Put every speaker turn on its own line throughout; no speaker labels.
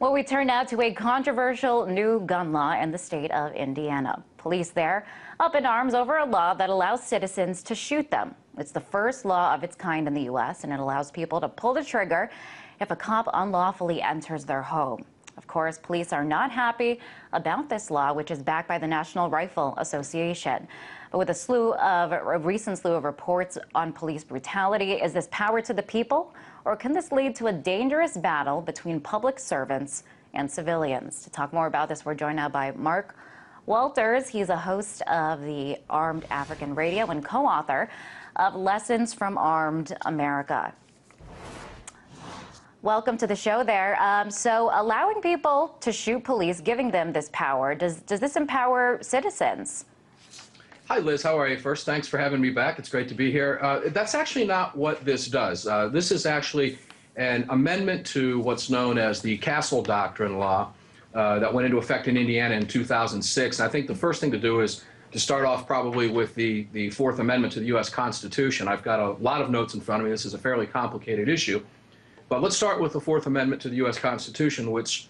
Well, we turn now to a controversial new gun law in the state of Indiana. Police there up in arms over a law that allows citizens to shoot them. It's the first law of its kind in the U.S., and it allows people to pull the trigger if a cop unlawfully enters their home. Of course, police are not happy about this law, which is backed by the National Rifle Association. But with a recent slew of reports on police brutality, is this power to the people, or can this lead to a dangerous battle between public servants and civilians? To talk more about this, we're joined now by Mark Walters. He's a host of the Armed African Radio and co-author of Lessons from Armed America. Welcome to the show there. So allowing people to shoot police, giving them this power, does this empower citizens?
Hi, Liz. How are you? First, thanks for having me back. It's great to be here. That's actually not what this does. This is actually an amendment to what's known as the Castle Doctrine law that went into effect in Indiana in 2006. And I think the first thing to do is to start off probably with the Fourth Amendment to the U.S. Constitution. I've got a lot of notes in front of me. This is a fairly complicated issue. But let's start with the Fourth Amendment to the U.S. Constitution, which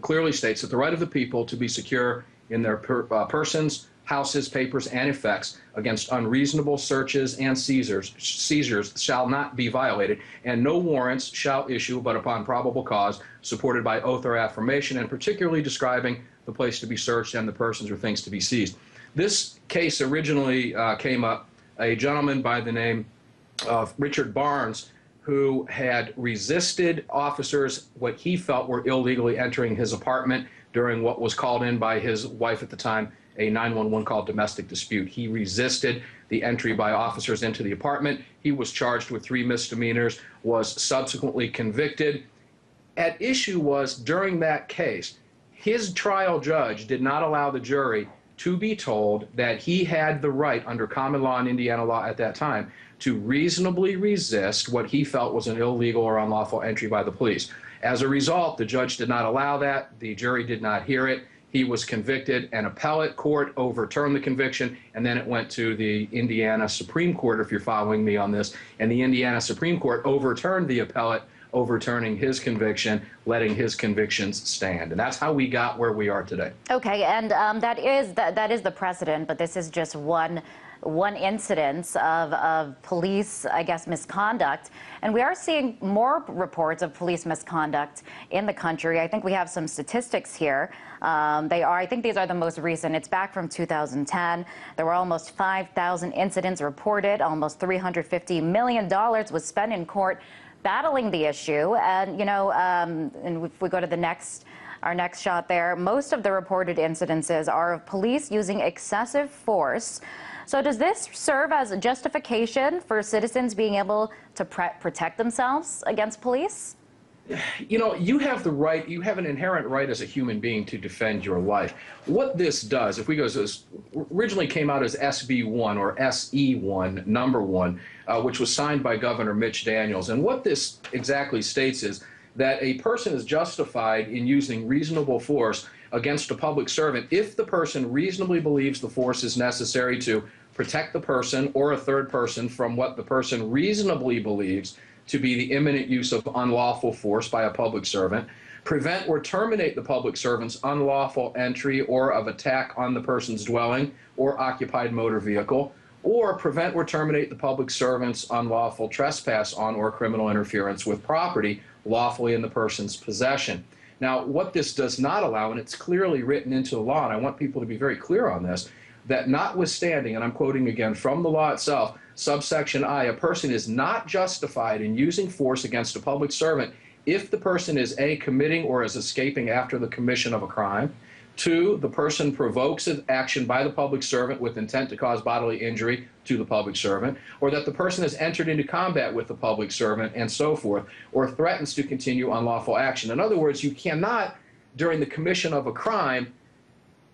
clearly states that the right of the people to be secure in their persons, houses, papers, and effects against unreasonable searches and seizures shall not be violated, and no warrants shall issue but upon probable cause, supported by oath or affirmation, and particularly describing the place to be searched and the persons or things to be seized. This case originally came up, a gentleman by the name of Richard Barnes, who had resisted officers what he felt were illegally entering his apartment during what was called in by his wife at the time, a 911 call domestic dispute. He resisted the entry by officers into the apartment. He was charged with 3 misdemeanors, was subsequently convicted. At issue was, during that case, his trial judge did not allow the jury to be told that he had the right, under common law and Indiana law at that time, to reasonably resist what he felt was an illegal or unlawful entry by the police. As a result, the judge did not allow that. The jury did not hear it. He was convicted. An appellate court overturned the conviction, and then it went to the Indiana Supreme Court, if you're following me on this, and the Indiana Supreme Court overturned the appellate, overturning his conviction, letting his convictions stand. And that's how we got where we are today.
Okay, and that is the precedent, but this is just one incidence of police, I guess, misconduct. And we are seeing more reports of police misconduct in the country. I think we have some statistics here. I think these are the most recent. It's back from 2010. There were almost 5,000 incidents reported. Almost $350 million was spent in court battling the issue. And, you know, and if we go to our next shot there, most of the reported incidences are of police using excessive force. So does this serve as a justification for citizens being able to protect themselves against police?
You know, you have the right, you have an inherent right as a human being to defend your life. What this does, if we go, so this originally came out as SB1 or SE1, number 1, which was signed by Governor Mitch Daniels. And what this exactly states is that a person is justified in using reasonable force against a public servant if the person reasonably believes the force is necessary to protect the person or a third person from what the person reasonably believes to be the imminent use of unlawful force by a public servant, prevent or terminate the public servant's unlawful entry or of attack on the person's dwelling or occupied motor vehicle, or prevent or terminate the public servant's unlawful trespass on or criminal interference with property lawfully in the person's possession. Now, what this does not allow, and it's clearly written into the law, and I want people to be very clear on this, that notwithstanding, and I'm quoting again from the law itself, subsection I, a person is not justified in using force against a public servant if the person is A, committing or is escaping after the commission of a crime, 2, the person provokes an action by the public servant with intent to cause bodily injury to the public servant, or that the person has entered into combat with the public servant, and so forth, or threatens to continue unlawful action. In other words, you cannot, during the commission of a crime,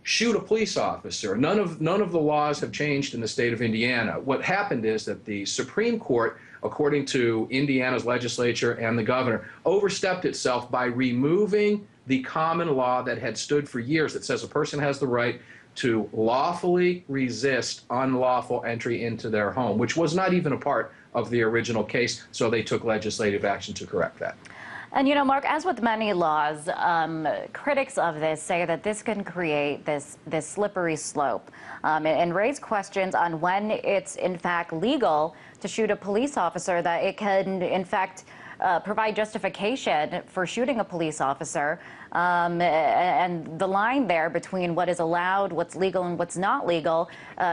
shoot a police officer. None of the laws have changed in the state of Indiana. What happened is that the Supreme Court, according to Indiana's legislature and the governor, overstepped itself by removing the common law that had stood for years that says a person has the right to lawfully resist unlawful entry into their home, which was not even a part of the original case, so they took legislative action to correct that.
And you know, Mark, as with many laws, critics of this say that this can create this slippery slope and raise questions on when it's in fact legal to shoot a police officer, that it can in fact provide justification for shooting a police officer, and the line there between what is allowed, what's legal, and what's not legal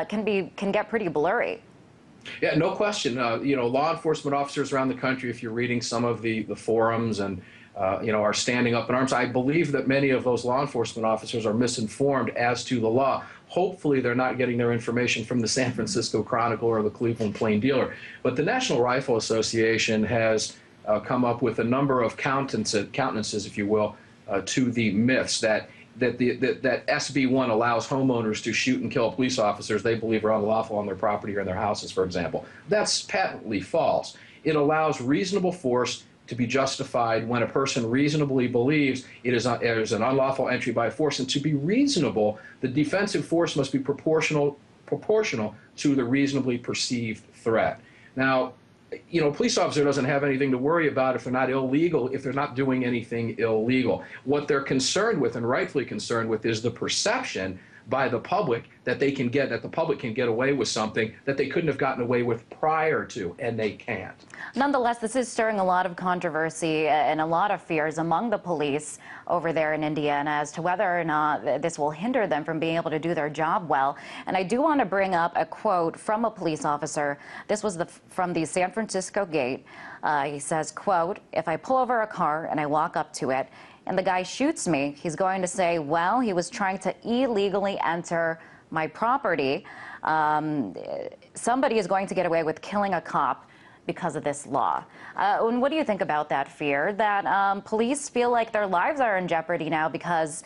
can get pretty blurry.
Yeah, no question. Law enforcement officers around the country, if you're reading some of the forums and, are standing up in arms, I believe that many of those law enforcement officers are misinformed as to the law. Hopefully, they're not getting their information from the San Francisco Chronicle or the Cleveland Plain Dealer. But the National Rifle Association has come up with a number of countenances, if you will, to the myths that SB 1 allows homeowners to shoot and kill police officers they believe are unlawful on their property or in their houses, for example. That's patently false. It allows reasonable force to be justified when a person reasonably believes it is an unlawful entry by force. And to be reasonable, the defensive force must be proportional to the reasonably perceived threat. Now, a police officer doesn't have anything to worry about if they're not illegal, if they're not doing anything illegal. What they're concerned with, and rightfully concerned with, is the perception by the public that the public can get away with something that they couldn't have gotten away with prior to, and they can't.
Nonetheless, this is stirring a lot of controversy and a lot of fears among the police over there in Indiana as to whether or not this will hinder them from being able to do their job well. And I do want to bring up a quote from a police officer. This was from the San Francisco Gate. He says, quote, "If I pull over a car and I walk up to it and the guy shoots me, he's going to say, well, he was trying to illegally enter my property. Somebody is going to get away with killing a cop because of this law." And what do you think about that fear that police feel like their lives are in jeopardy now because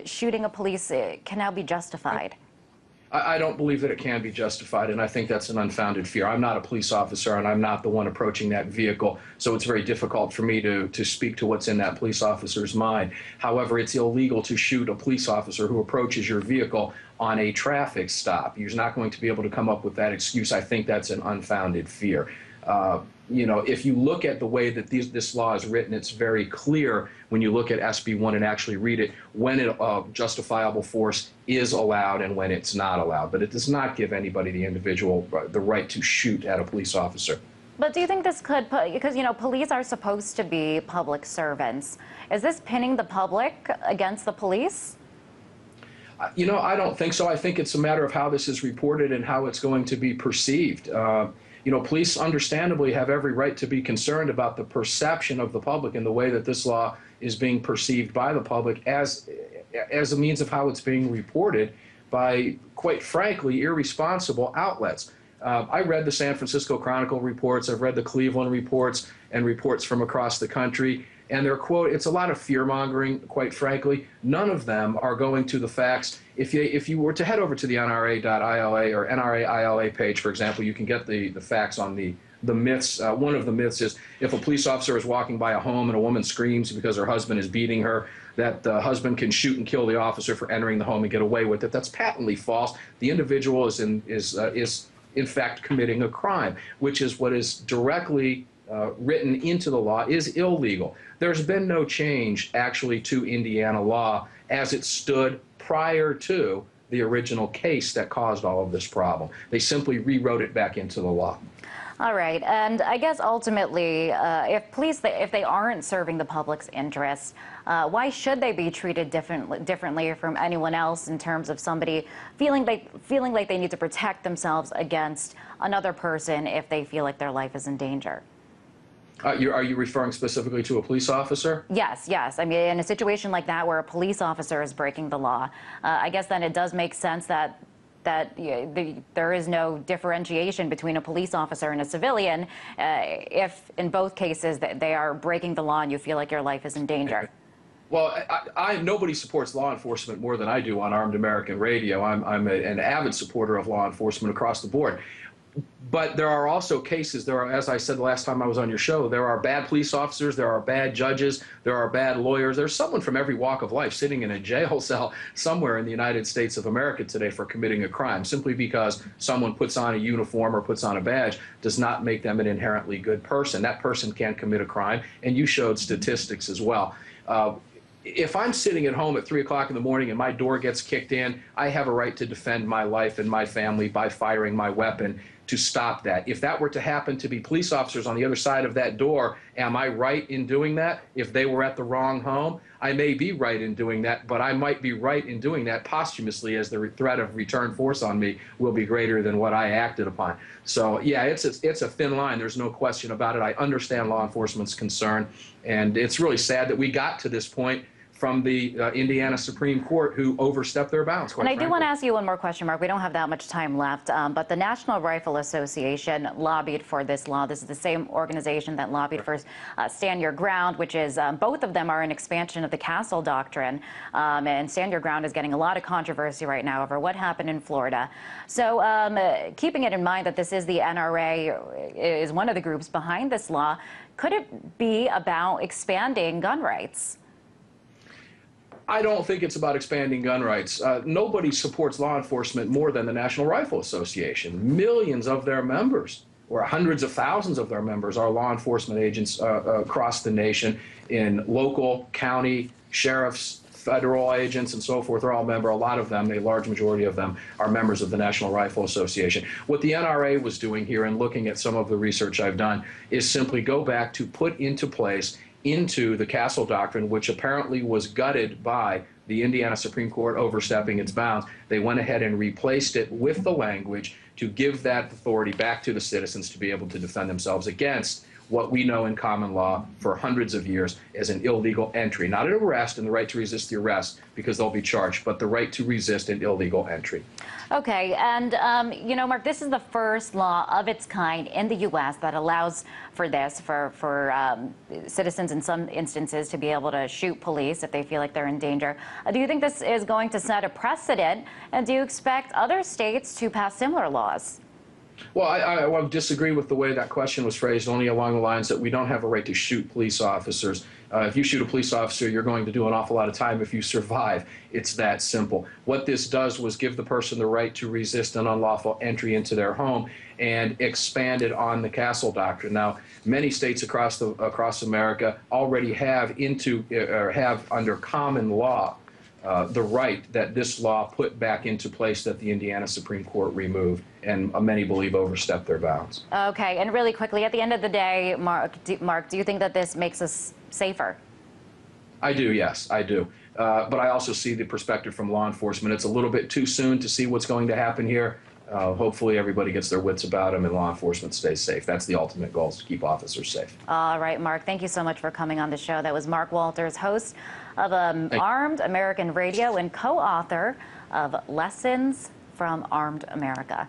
shooting a police can now be justified?
I don't believe that it can be justified, and I think that's an unfounded fear. I'm not a police officer, and I'm not the one approaching that vehicle, so it's very difficult for me to speak to what's in that police officer's mind. However, it's illegal to shoot a police officer who approaches your vehicle on a traffic stop. You're not going to be able to come up with that excuse. I think that's an unfounded fear. If you look at the way that this law is written, it's very clear when you look at SB 1 and actually read it when justifiable force is allowed and when it's not allowed. But it does not give anybody, the individual, the right to shoot at a police officer.
But do you think this could put, because, police are supposed to be public servants, is this pinning the public against the police?
I don't think so. I think it's a matter of how this is reported and how it's going to be perceived. Police understandably have every right to be concerned about the perception of the public and the way that this law is being perceived by the public as a means of how it's being reported by, quite frankly, irresponsible outlets. I read the San Francisco Chronicle reports, I've read the Cleveland reports and reports from across the country, and their quote, it's a lot of fear-mongering, quite frankly. None of them are going to the facts. If you were to head over to the NRA.ila or NRA.ila page, for example, you can get the facts on the myths. One of the myths is if a police officer is walking by a home and a woman screams because her husband is beating her, that the husband can shoot and kill the officer for entering the home and get away with it. That's patently false. The individual is in fact committing a crime, which is what is directly written into the law is illegal. There's been no change actually to Indiana law as it stood prior to the original case that caused all of this problem. They simply rewrote it back into the law.
All right, and I guess ultimately, if they aren't serving the public's interest, why should they be treated differently from anyone else in terms of somebody feeling like they need to protect themselves against another person if they feel like their life is in danger?
Are you referring specifically to a police officer?
Yes. I mean, in a situation like that where a police officer is breaking the law, I guess then it does make sense that there is no differentiation between a police officer and a civilian if in both cases they are breaking the law and you feel like your life is in danger.
Well, nobody supports law enforcement more than I do on Armed American Radio. I'm an avid supporter of law enforcement across the board. But there are also cases, as I said the last time I was on your show, there are bad police officers, there are bad judges, there are bad lawyers. There's someone from every walk of life sitting in a jail cell somewhere in the United States of America today for committing a crime. Simply because someone puts on a uniform or puts on a badge does not make them an inherently good person. That person can commit a crime, and you showed statistics as well. If I'm sitting at home at 3 o'clock in the morning and my door gets kicked in, I have a right to defend my life and my family by firing my weapon to stop that. If that were to happen to be police officers on the other side of that door, am I right in doing that? If they were at the wrong home, I may be right in doing that, but I might be right in doing that posthumously, as the threat of return force on me will be greater than what I acted upon. So yeah, it's a thin line. There's no question about it. I understand law enforcement's concern, and it's really sad that we got to this point from the Indiana Supreme Court, who overstepped their bounds, quite
And I
frankly.
do want to ask you one more question, Mark. We don't have that much time left, but the National Rifle Association lobbied for this law. This is the same organization that lobbied for Stand Your Ground, which is, both of them are an expansion of the Castle Doctrine, and Stand Your Ground is getting a lot of controversy right now over what happened in Florida. So keeping it in mind that this is the NRA, is one of the groups behind this law, could it be about expanding gun rights?
I don't think it's about expanding gun rights. Nobody supports law enforcement more than the National Rifle Association. Millions of their members, or hundreds of thousands of their members, are law enforcement agents across the nation, in local, county, sheriffs, federal agents, and so forth. They're all members. A lot of them, a large majority of them, are members of the National Rifle Association. What the NRA was doing here, and looking at some of the research I've done, is simply go back to put into place into the Castle Doctrine, which apparently was gutted by the Indiana Supreme Court overstepping its bounds. They went ahead and replaced it with the language to give that authority back to the citizens to be able to defend themselves against what we know in common law for hundreds of years as an illegal entry. Not an arrest and the right to resist the arrest, because they'll be charged, but the right to resist an illegal entry.
Okay, and you know, Mark, this is the first law of its kind in the U.S. that allows for this, for citizens in some instances to be able to shoot police if they feel like they're in danger. Do you think this is going to set a precedent, and do you expect other states to pass similar laws?
Well, I would disagree with the way that question was phrased, only along the lines that we don't have a right to shoot police officers. If you shoot a police officer, you're going to do an awful lot of time if you survive. It's that simple. What this does was give the person the right to resist an unlawful entry into their home, and expand it on the Castle Doctrine. Now, many states across America already have under common law the right that this law put back into place, that the Indiana Supreme Court removed, and many believe overstepped their bounds.
Okay, and really quickly, at the end of the day, Mark, do you think that this makes us safer?
I do, yes, I do. But I also see the perspective from law enforcement. It's a little bit too soon to see what's going to happen here. Hopefully everybody gets their wits about them and law enforcement stays safe. That's the ultimate goal, is to keep officers safe.
All right, Mark, thank you so much for coming on the show. That was Mark Walters, host of Armed American Radio and co-author of Lessons from Armed America.